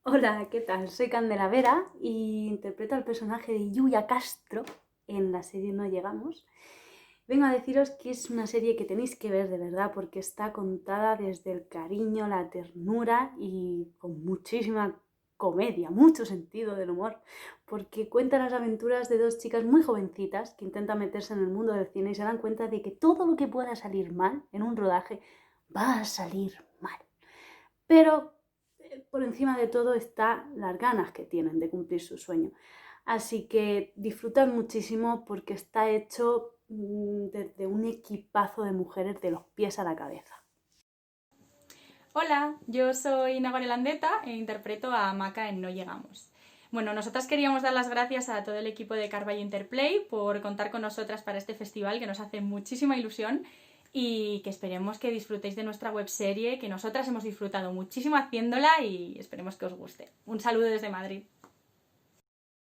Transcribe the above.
Hola, ¿qué tal? Soy Candela Vera y interpreto al personaje de Yuya Castro en la serie No Llegamos. Vengo a deciros que es una serie que tenéis que ver de verdad porque está contada desde el cariño, la ternura y con muchísima comedia, mucho sentido del humor, porque cuenta las aventuras de dos chicas muy jovencitas que intentan meterse en el mundo del cine y se dan cuenta de que todo lo que pueda salir mal en un rodaje va a salir mal. Pero por encima de todo está las ganas que tienen de cumplir su sueño. Así que disfrutad muchísimo porque está hecho desde un equipazo de mujeres de los pies a la cabeza. Hola, yo soy Nagore Landeta e interpreto a Maca en No Llegamos. Bueno, nosotras queríamos dar las gracias a todo el equipo de Carballo Interplay por contar con nosotras para este festival que nos hace muchísima ilusión y que esperemos que disfrutéis de nuestra webserie, que nosotras hemos disfrutado muchísimo haciéndola y esperemos que os guste. Un saludo desde Madrid.